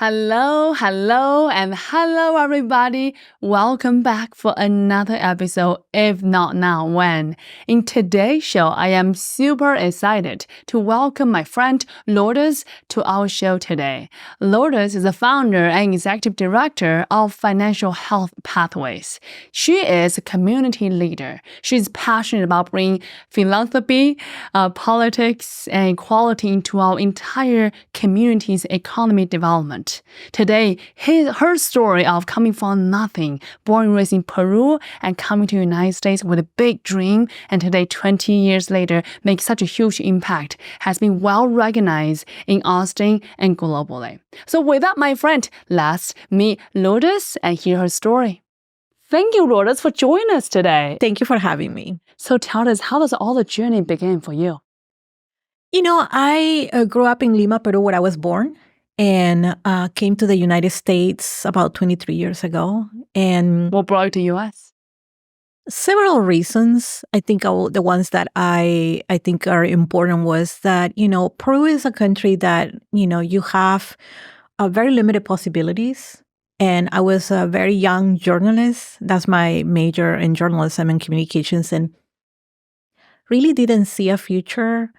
And hello, everybody. Welcome back for another episode, If Not Now Wen. In today's show, I am super excited to welcome my friend Lourdes to our show today. Lourdes is the founder and executive director of Financial Health Pathways. She is a community leader. She's passionate about bringing philanthropy, politics, and equality into our entire community's economic development. Today, her story of coming from nothing, born and raised in Peru, and coming to the United States with a big dream, and today, 20 years later, makes such a huge impact, has been well recognized in Austin and globally. So with that, my friend, let's meet Lourdes and hear her story. Thank you, Lourdes, for joining us today. Thank you for having me. So tell us, how does all the journey begin for you? I grew up in Lima, Peru, where I was born, and came to the United States about 23 years ago. And what brought you to U.S.? Several reasons. I think the ones that I think are important was that, Peru is a country that, you have very limited possibilities. And I was a very young journalist. That's my major in journalism and communications, and really didn't see a future.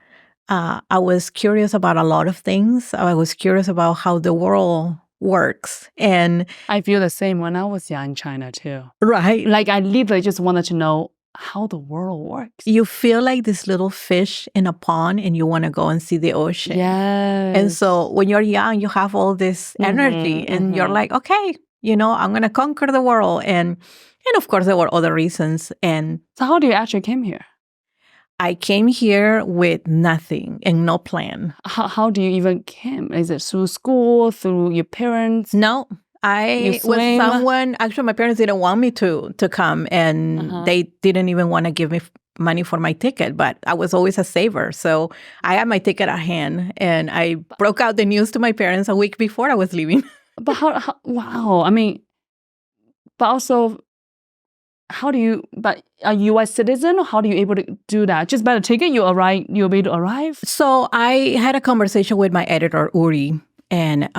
I was curious about a lot of things. I was curious about how the world works. And I feel the same when I was young in China too. Right. Like I literally just wanted to know how the world works. You feel like this little fish in a pond and you want to go and see the ocean. Yes. And so when you're young, you have all this energy and you're like, okay, I'm going to conquer the world. And of course, there were other reasons. And so how do you actually came here? I came here with nothing and no plan. How do you even came? Is it through school, through your parents? No, I was someone, actually my parents didn't want me to come, and they didn't even want to give me money for my ticket, but I was always a saver. So I had my ticket at hand and I broke out the news to my parents a week before I was leaving. But wow. I mean, but also, but are you a U.S. citizen, or how do you able to do that? Just by the ticket, you'll be able to arrive? So I had a conversation with my editor, Uri, and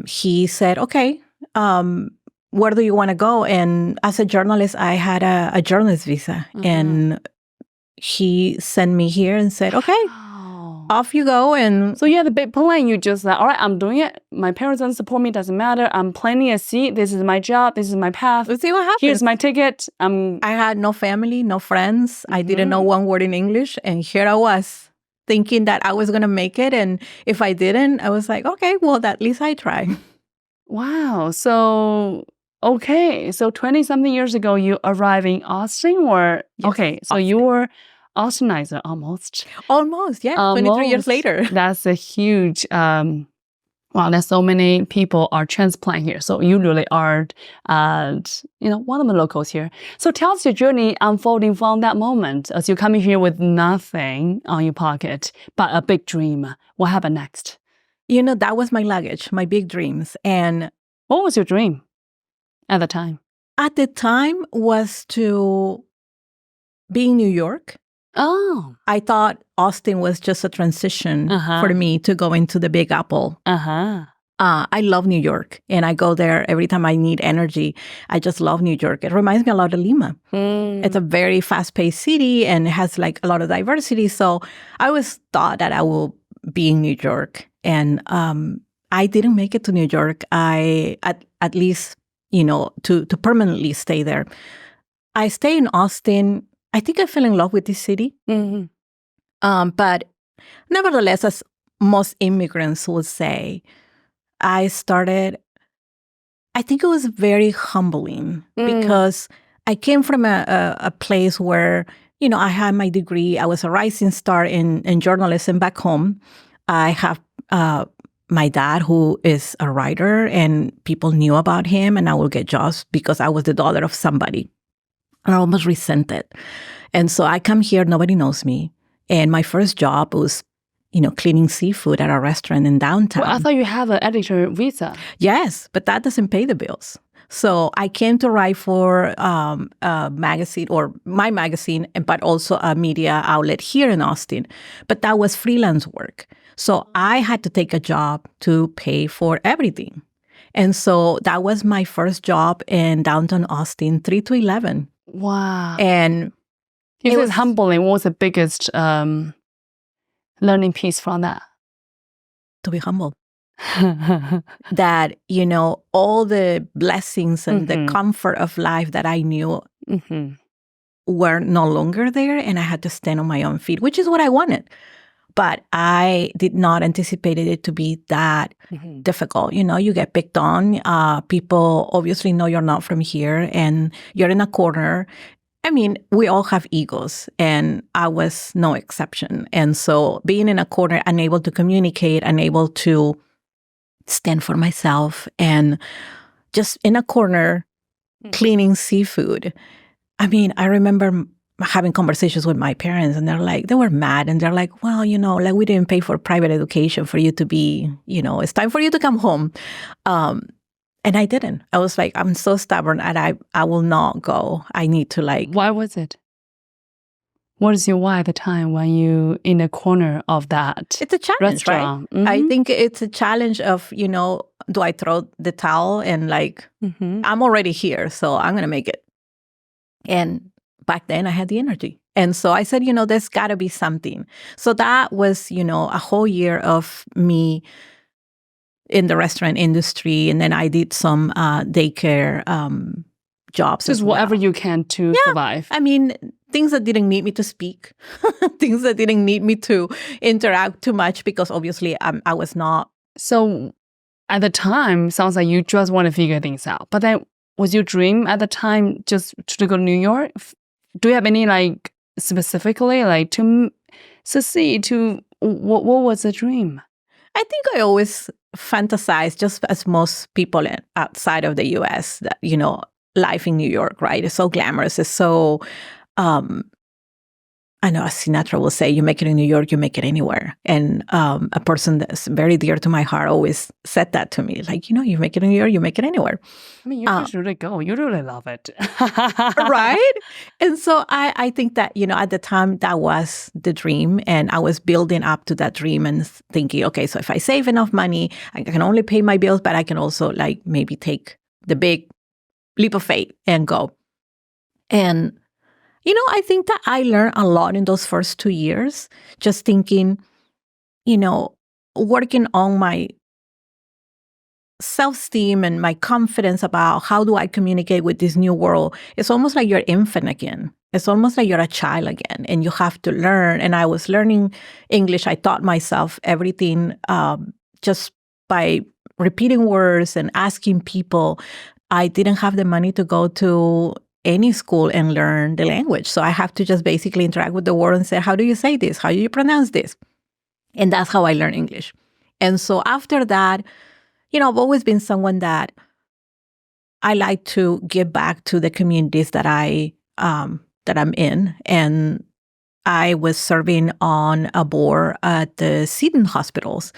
he said, okay, where do you want to go? And as a journalist, I had a journalist visa. And he sent me here and said, okay, off you go. And so you had a big plan. You just like, all right, I'm doing it. My parents don't support me. Doesn't matter. I'm planting a seed. This is my job. This is my path. Let's see what happens. Here's my ticket. I had no family, no friends. I didn't know one word in English. And here I was thinking that I was going to make it. And if I didn't, I was like, okay, well, at least I tried. Wow. So, okay. So 20-something years ago, you arrived in Austin or? Yes, okay. So Austin. You were Austinizer almost. Almost, yeah. Almost. 23 years later. That's a huge, wow, there's so many people are transplant here. So you really are, one of the locals here. So tell us your journey unfolding from that moment as you're coming here with nothing on your pocket, but a big dream. What happened next? That was my luggage, my big dreams. And what was your dream at the time? At the time was to be in New York. Oh. I thought Austin was just a transition for me to go into the Big Apple. I love New York, and I go there every time I need energy. I just love New York. It reminds me a lot of Lima. It's a very fast-paced city, and it has like a lot of diversity. So I always thought that I will be in New York, and I didn't make it to New York. I at least to permanently stay there. I stay in Austin. I think I fell in love with this city. But nevertheless, as most immigrants would say, I think it was very humbling because I came from a place where, I had my degree. I was a rising star in journalism back home. I have my dad, who is a writer, and people knew about him, and I would get jobs because I was the daughter of somebody. And I almost resent it. And so I come here, nobody knows me. And my first job was, cleaning seafood at a restaurant in downtown. Well, I thought you have an editor visa. Yes, but that doesn't pay the bills. So I came to write for a magazine, or my magazine, but also a media outlet here in Austin. But that was freelance work. So I had to take a job to pay for everything. And so that was my first job in downtown Austin, 3 to 11. Wow. And it was humbling. What was the biggest learning piece from that? To be humble. That, all the blessings and the comfort of life that I knew were no longer there, and I had to stand on my own feet, which is what I wanted. But I did not anticipate it to be that difficult. You get picked on. People obviously know you're not from here, and you're in a corner. I mean, we all have egos, and I was no exception. And so being in a corner, unable to communicate, unable to stand for myself, and just in a corner cleaning seafood. I mean, I remember having conversations with my parents, and they were mad, and they're like, well, like we didn't pay for private education for you to be, it's time for you to come home. And I didn't. I was like, I'm so stubborn, and I will not go. I need to Why was it? What is your why at the time when you in the corner of that It's a challenge, restaurant? Right? I think it's a challenge of, do I throw the towel and I'm already here, so I'm going to make it. And back then I had the energy. And so I said, there's got to be something. So that was, a whole year of me in the restaurant industry. And then I did some daycare jobs. Just whatever you can to survive. I mean, things that didn't need me to speak, things that didn't need me to interact too much, because obviously I was not. So at the time, sounds like you just want to figure things out. But then was your dream at the time just to go to New York? Do you have any specifically to succeed to what was the dream? I think I always fantasized, just as most people outside of the U.S., that, life in New York, right? It's so glamorous. It's so, I know as Sinatra will say, you make it in New York, you make it anywhere. And a person that's very dear to my heart always said that to me. You make it in New York, you make it anywhere. I mean, you just really go. You really love it. Right? And so I think that, at the time, that was the dream. And I was building up to that dream and thinking, okay, so if I save enough money, I can only pay my bills, but I can also maybe take the big leap of faith and go. And I think that I learned a lot in those first 2 years, just thinking, working on my self-esteem and my confidence about how do I communicate with this new world. It's almost like you're infant again. It's almost like you're a child again, and you have to learn. And I was learning English. I taught myself everything just by repeating words and asking people. I didn't have the money to go to any school and learn the language. So I have to just basically interact with the world and say, how do you say this? How do you pronounce this? And that's how I learned English. And so after that, I've always been someone that I like to give back to the communities that that I'm in. And I was serving on a board at the Seton hospitals.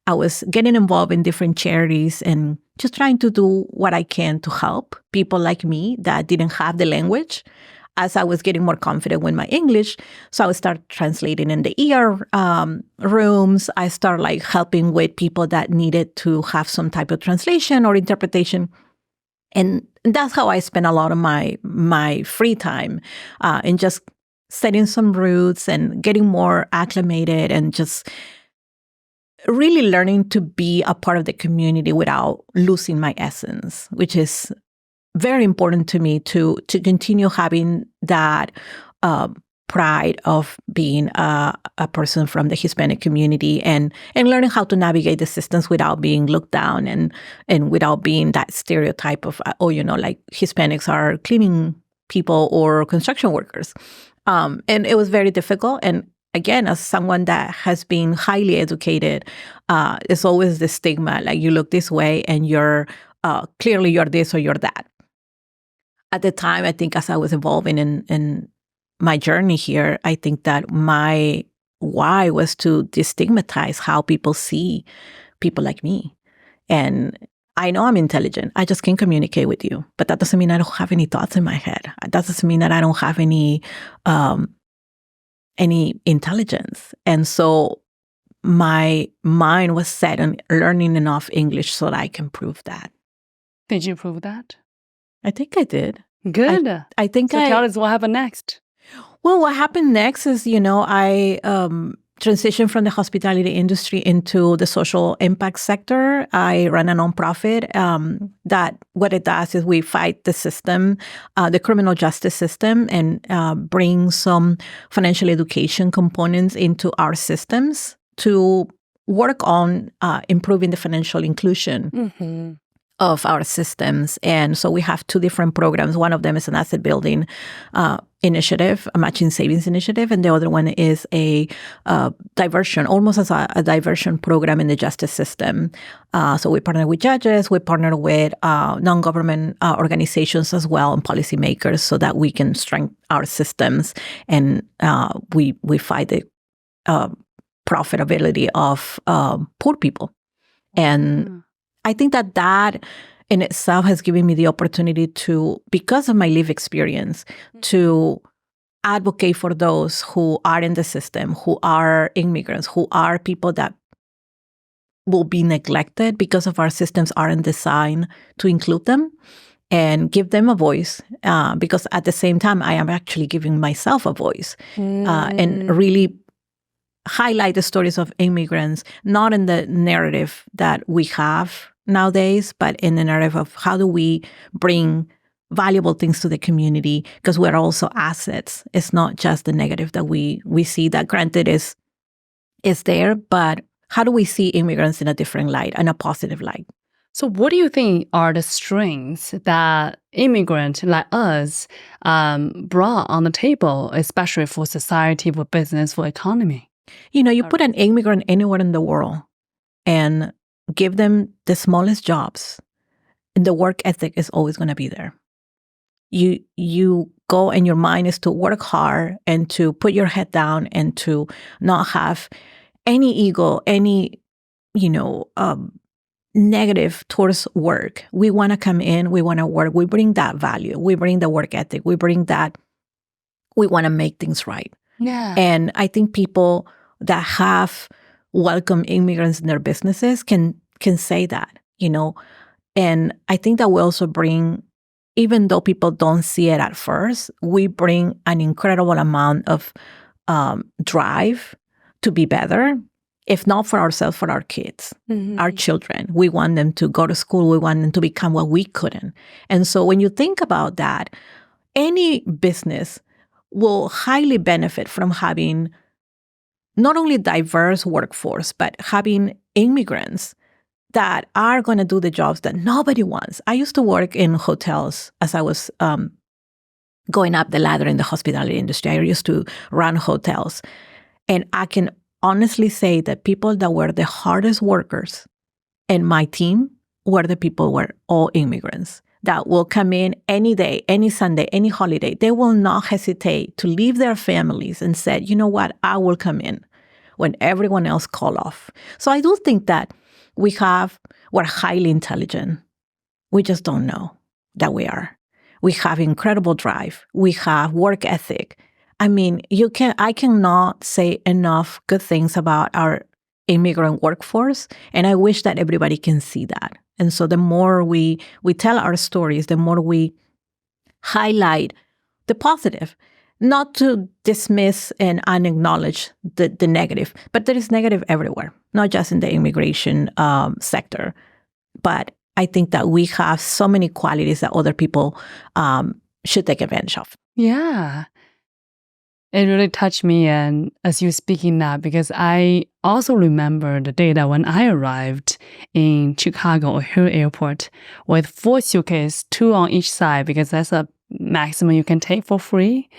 I was getting involved in different charities and just trying to do what I can to help people like me that didn't have the language. As I was getting more confident with my English, so I would start translating in the ER rooms. I start helping with people that needed to have some type of translation or interpretation. And that's how I spent a lot of my free time in just setting some roots and getting more acclimated and just really learning to be a part of the community without losing my essence, which is very important to me to continue having that pride of being a person from the Hispanic community and learning how to navigate the systems without being looked down and without being that stereotype of, Hispanics are cleaning people or construction workers. And it was very difficult. And again, as someone that has been highly educated, it's always the stigma, you look this way and you're clearly you're this or you're that. At the time, I think as I was evolving in my journey here, I think that my why was to destigmatize how people see people like me. And I know I'm intelligent. I just can't communicate with you. But that doesn't mean I don't have any thoughts in my head. That doesn't mean that I don't have any intelligence. And so my mind was set on learning enough English so that I can prove that. Did you prove that? I think I did. Good. I think so tell us what happened next. Well, what happened next is, I transitioned from the hospitality industry into the social impact sector. I run a nonprofit that what it does is we fight the system, the criminal justice system, and bring some financial education components into our systems to work on improving the financial inclusion of our systems. And so we have two different programs. One of them is an asset building initiative, a matching savings initiative, and the other one is a diversion, almost as a diversion program in the justice system. So we partner with judges, we partner with non-government organizations as well, and policymakers, so that we can strengthen our systems, and we fight the profitability of poor people. And I think that in itself has given me the opportunity to, because of my lived experience, to advocate for those who are in the system, who are immigrants, who are people that will be neglected because of our systems aren't designed to include them, and give them a voice. Because at the same time, I am actually giving myself a voice and really highlight the stories of immigrants, not in the narrative that we have nowadays, but in the narrative of how do we bring valuable things to the community, because we're also assets. It's not just the negative that we see, that granted is there, but how do we see immigrants in a different light, in a positive light? So what do you think are the strengths that immigrants like us brought on the table, especially for society, for business, for economy? You put an immigrant anywhere in the world and give them the smallest jobs, and the work ethic is always going to be there. You go and your mind is to work hard and to put your head down and to not have any ego, any, negative towards work. We want to come in, we want to work, we bring that value, we bring the work ethic, we bring that, we want to make things right. Yeah. And I think people that have welcomed immigrants in their businesses can say that, And I think that we also bring, even though people don't see it at first, we bring an incredible amount of drive to be better, if not for ourselves, for our kids, our children. We want them to go to school. We want them to become what we couldn't. And so when you think about that, any business will highly benefit from having not only diverse workforce, but having immigrants that are going to do the jobs that nobody wants. I used to work in hotels as I was going up the ladder in the hospitality industry. I used to run hotels. And I can honestly say that people that were the hardest workers in my team were the people who were all immigrants that will come in any day, any Sunday, any holiday. They will not hesitate to leave their families and say, you know what, I will come in when everyone else call off. So I do think that we're highly intelligent. We just don't know that we are. We have incredible drive. We have work ethic. I mean, I cannot say enough good things about our immigrant workforce, and I wish that everybody can see that. And so the more we tell our stories, the more we highlight the positive, not to dismiss and unacknowledge the negative, but there is negative everywhere, not just in the immigration sector. But I think that we have so many qualities that other people should take advantage of. Yeah. It really touched me, and as you're speaking now, because I also remember the day that when I arrived in Chicago O'Hare Airport with 4 suitcases, 2 on each side, because that's a maximum you can take for free.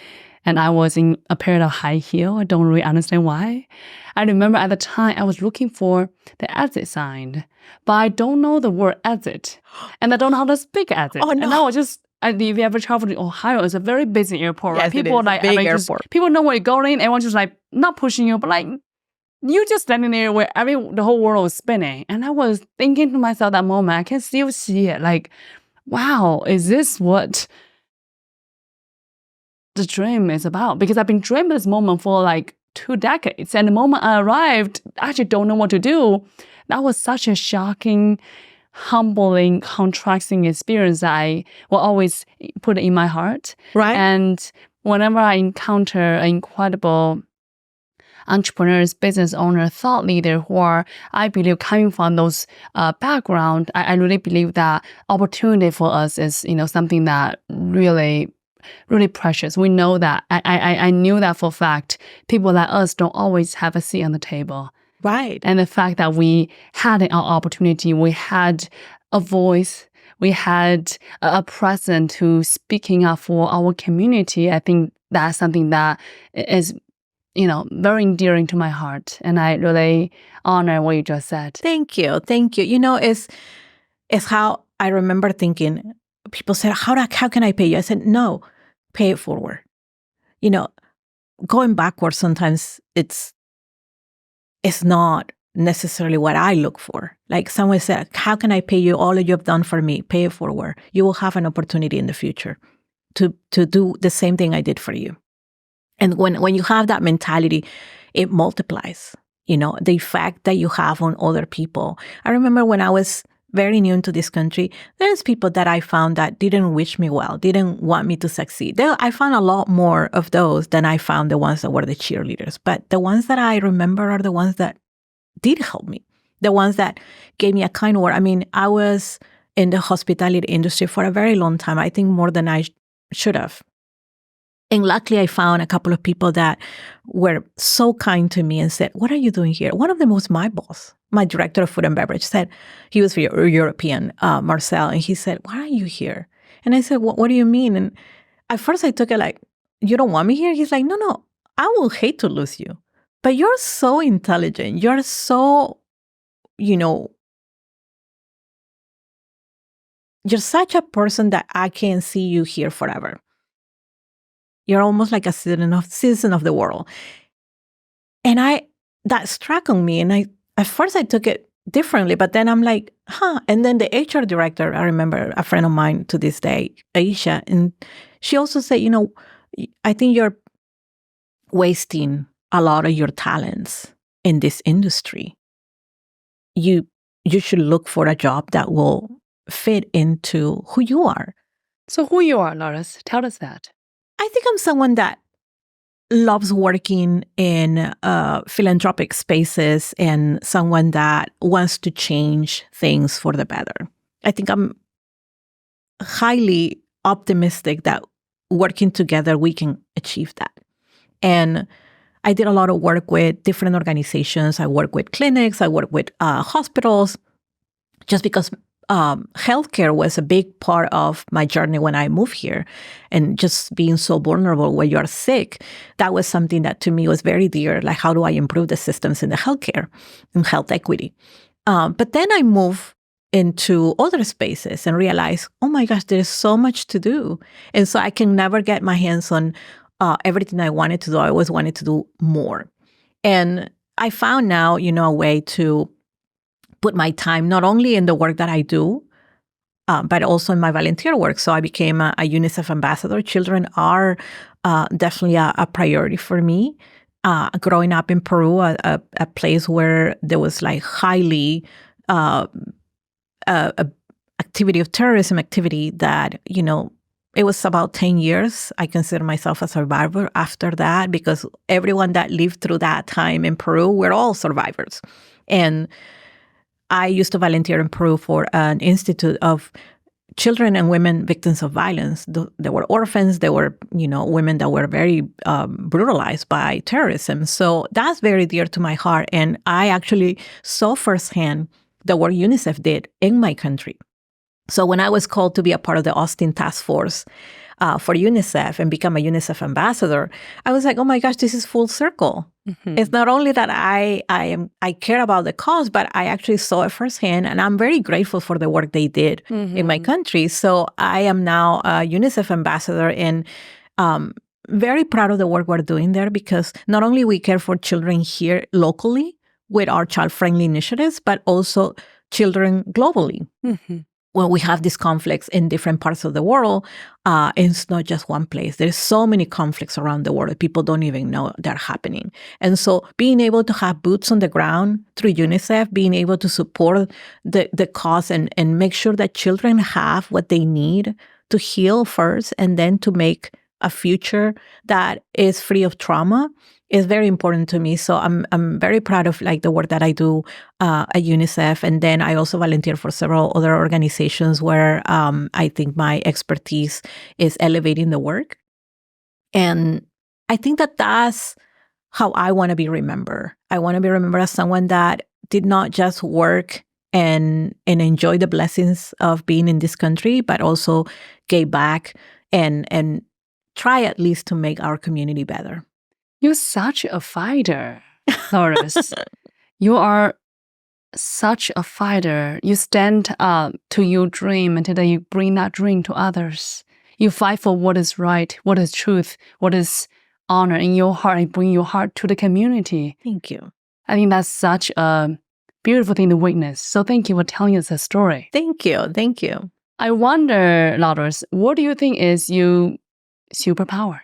And I was in a pair of high heel. I don't really understand why. I remember at the time I was looking for the exit sign, but I don't know the word exit, and I don't know how to speak exit. Oh, no. And I was just, if you ever travel to Ohio, it's a very busy airport. Yes, right? People it is. like, Big airport. People know where you're going. Everyone's just like not pushing you, but like you just standing there where the whole world was spinning. And I was thinking to myself that moment, I can still see it. Like, wow, is this what the dream is about? Because I've been dreaming this moment for like 2 decades. And the moment I arrived, I actually don't know what to do. That was such a shocking humbling, contrasting experience that I will always put in my heart. Right. And whenever I encounter an incredible entrepreneurs, business owner, thought leader who are, I believe, coming from those background, I really believe that opportunity for us is, something that really precious. We know that. I knew that for a fact. People like us don't always have a seat on the table. Right. And the fact that we had an opportunity, we had a voice, we had a presence who speaking up for our community, I think that's something that is very endearing to my heart. And I really honor what you just said. Thank you. Thank you. It's how I remember thinking, people said, how can I pay you? I said, no, pay it forward. Going backwards sometimes it's not necessarily what I look for. Like someone said, how can I pay you all that you've done for me? Pay it forward. You will have an opportunity in the future to do the same thing I did for you. And when you have that mentality, it multiplies, the effect that you have on other people. I remember when I was very new into this country, there's people that I found that didn't wish me well, didn't want me to succeed. I found a lot more of those than I found the ones that were the cheerleaders. But the ones that I remember are the ones that did help me, the ones that gave me a kind word. I mean, I was in the hospitality industry for a very long time, I think more than I should have. And luckily, I found a couple of people that were so kind to me and said, what are you doing here? One of them was my boss, my director of food and beverage, said, he was European, Marcel, and he said, why are you here? And I said, what do you mean? And at first I took it like, you don't want me here? He's like, no, I will hate to lose you. But you're so intelligent. You're so, you're such a person that I can see you here forever. You're almost like a citizen of the world. And that struck on me. And at first I took it differently, but then I'm like, And then the HR director, I remember a friend of mine to this day, Aisha, and she also said, I think you're wasting a lot of your talents in this industry. You should look for a job that will fit into who you are. So who you are, Lourdes? Tell us that. I think I'm someone that loves working in philanthropic spaces and someone that wants to change things for the better. I think I'm highly optimistic that working together, we can achieve that. And I did a lot of work with different organizations. I work with clinics. I work with hospitals, just because healthcare was a big part of my journey when I moved here. And just being so vulnerable when you're sick, that was something that to me was very dear. Like, how do I improve the systems in the healthcare and health equity? But then I moved into other spaces and realized, oh my gosh, there's so much to do. And so I can never get my hands on everything I wanted to do. I always wanted to do more. And I found now, a way to put my time not only in the work that I do, but also in my volunteer work. So I became a UNICEF ambassador. Children are definitely a priority for me. Growing up in Peru, a place where there was like highly activity of terrorism activity that, it was about 10 years. I consider myself a survivor after that, because everyone that lived through that time in Peru, we're all survivors. And I used to volunteer in Peru for an institute of children and women victims of violence. There were orphans. There were, women that were very brutalized by terrorism. So that's very dear to my heart. And I actually saw firsthand the work UNICEF did in my country. So when I was called to be a part of the Austin task force for UNICEF and become a UNICEF ambassador, I was like, oh my gosh, this is full circle. Mm-hmm. It's not only that I care about the cause, but I actually saw it firsthand, and I'm very grateful for the work they did in my country. So I am now a UNICEF ambassador, and very proud of the work we're doing there, because not only we care for children here locally with our child-friendly initiatives, but also children globally. Mm-hmm. when we have these conflicts in different parts of the world, it's not just one place. There's so many conflicts around the world that people don't even know they're happening. And so being able to have boots on the ground through UNICEF, being able to support the cause and make sure that children have what they need to heal first and then to make a future that is free of trauma is very important to me. So I'm very proud of like the work that I do at UNICEF. And then I also volunteer for several other organizations where I think my expertise is elevating the work. And I think that that's how I want to be remembered. I want to be remembered as someone that did not just work and enjoy the blessings of being in this country, but also gave back and try at least to make our community better. You're such a fighter, Lourdes. You are such a fighter. You stand up to your dream and then you bring that dream to others. You fight for what is right, what is truth, what is honor in your heart, and bring your heart to the community. Thank you. I think that's such a beautiful thing to witness. So thank you for telling us the story. Thank you. Thank you. I wonder, Lourdes, what do you think is your superpower?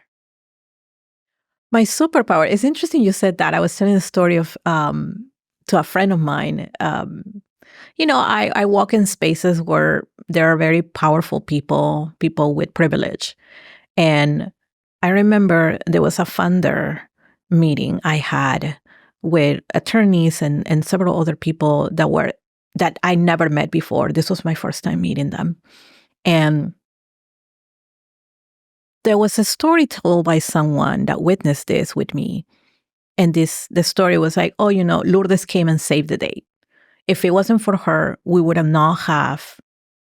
My superpower. It's interesting you said that. I was telling a story of to a friend of mine. I walk in spaces where there are very powerful people with privilege. And I remember there was a funder meeting I had with attorneys and several other people that I never met before. This was my first time meeting them. And there was a story told by someone that witnessed this with me. And the story was like, Lourdes came and saved the day. If it wasn't for her, we would have not have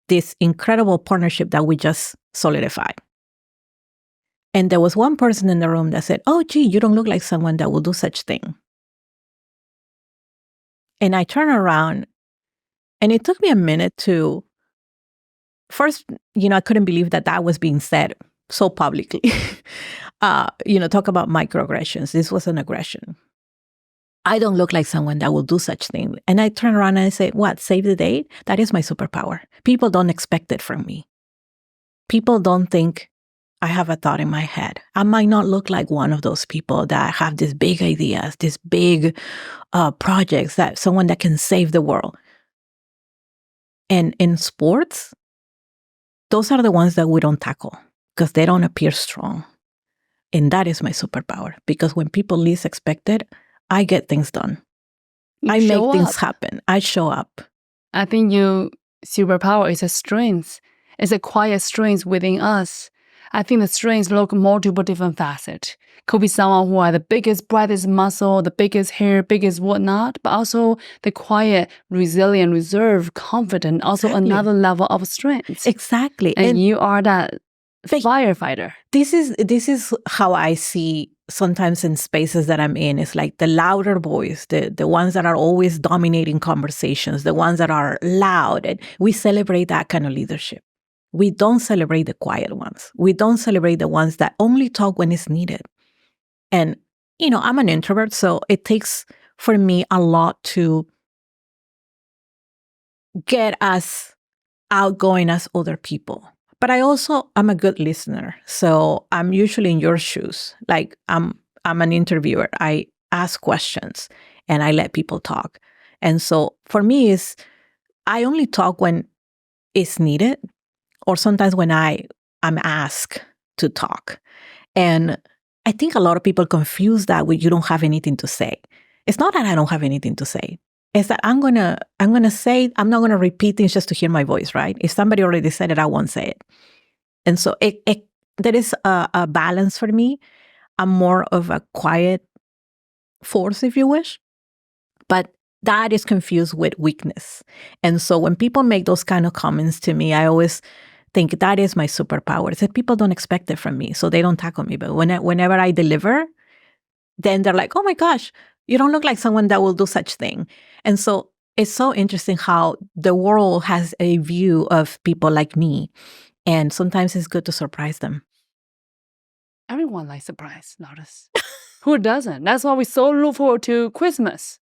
this incredible partnership that we just solidified. And there was one person in the room that said, "Oh, gee, you don't look like someone that will do such thing." And I turned around, and it took me a minute to, first, I couldn't believe that was being said so publicly. Talk about microaggressions. This was an aggression. I don't look like someone that will do such thing. And I turn around and I say, what, save the day? That is my superpower. People don't expect it from me. People don't think I have a thought in my head. I might not look like one of those people that have these big ideas, these big projects, that someone that can save the world. And in sports, those are the ones that we don't tackle because they don't appear strong. And that is my superpower, because when people least expect it, I get things done. I make things happen. I show up. I think your superpower is a strength. It's a quiet strength within us. I think the strengths look multiple different facets. Could be someone who has the biggest, brightest muscle, the biggest hair, biggest whatnot, but also the quiet, resilient, reserved, confident, also another level of strength. Exactly. And you are that firefighter. This is how I see sometimes in spaces that I'm in. It's like the louder voice, the ones that are always dominating conversations, the ones that are loud. And we celebrate that kind of leadership. We don't celebrate the quiet ones. We don't celebrate the ones that only talk when it's needed. And, I'm an introvert, so it takes for me a lot to get as outgoing as other people. But I'm a good listener. So I'm usually in your shoes. Like I'm an interviewer. I ask questions and I let people talk. And so for me, I only talk when it's needed, or sometimes when I'm asked to talk. And I think a lot of people confuse that with you don't have anything to say. It's not that I don't have anything to say. It's that I'm gonna say, I'm not gonna repeat things just to hear my voice, right? If somebody already said it, I won't say it. And so there is a balance for me. I'm more of a quiet force, if you wish. But that is confused with weakness. And so when people make those kind of comments to me, I always think that is my superpower. It's that people don't expect it from me, so they don't tackle me. But whenever I deliver, then they're like, "Oh my gosh, you don't look like someone that will do such thing." And so it's so interesting how the world has a view of people like me. And sometimes it's good to surprise them. Everyone likes surprise, Lourdes. Who doesn't? That's why we so look forward to Christmas.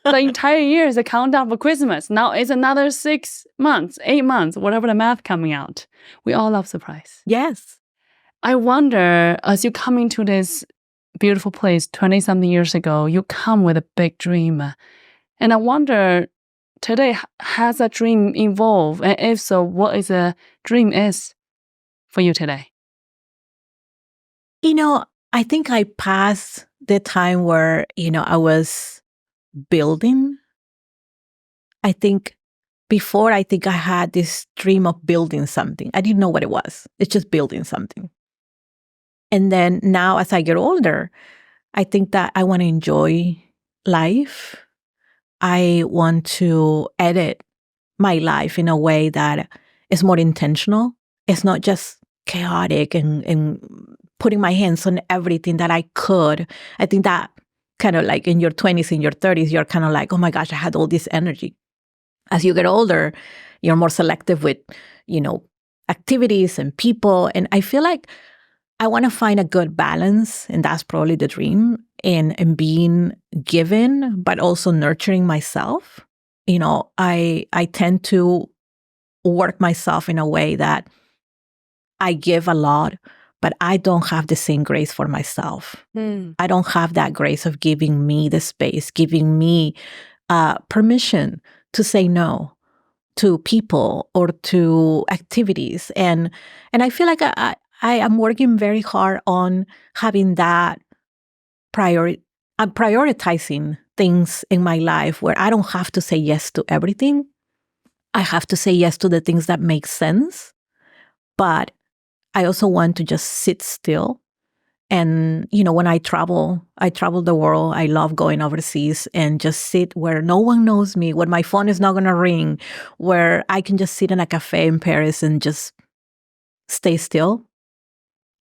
The entire year is a countdown for Christmas. Now it's another 6 months, 8 months, whatever the math coming out. We all love surprise. Yes. I wonder, as you come into this beautiful place 20-something years ago, you come with a big dream. And I wonder, today, has a dream evolved? And if so, what is a dream is for you today? I think I passed the time where, I was building. I think before, I had this dream of building something. I didn't know what it was. It's just building something. And then now, as I get older, I think that I want to enjoy life. I want to edit my life in a way that is more intentional. It's not just chaotic and putting my hands on everything that I could. I think that kind of like in your 20s, in your 30s, you're kind of like, oh my gosh, I had all this energy. As you get older, you're more selective with, activities and people. And I feel like I want to find a good balance, and that's probably the dream, in being given, but also nurturing myself. I tend to work myself in a way that I give a lot, but I don't have the same grace for myself. I don't have that grace of giving me the space, giving me permission to say no to people or to activities. And I feel like I am working very hard on having that I'm prioritizing things in my life where I don't have to say yes to everything. I have to say yes to the things that make sense. But I also want to just sit still. And, when I travel the world. I love going overseas and just sit where no one knows me, where my phone is not going to ring, where I can just sit in a cafe in Paris and just stay still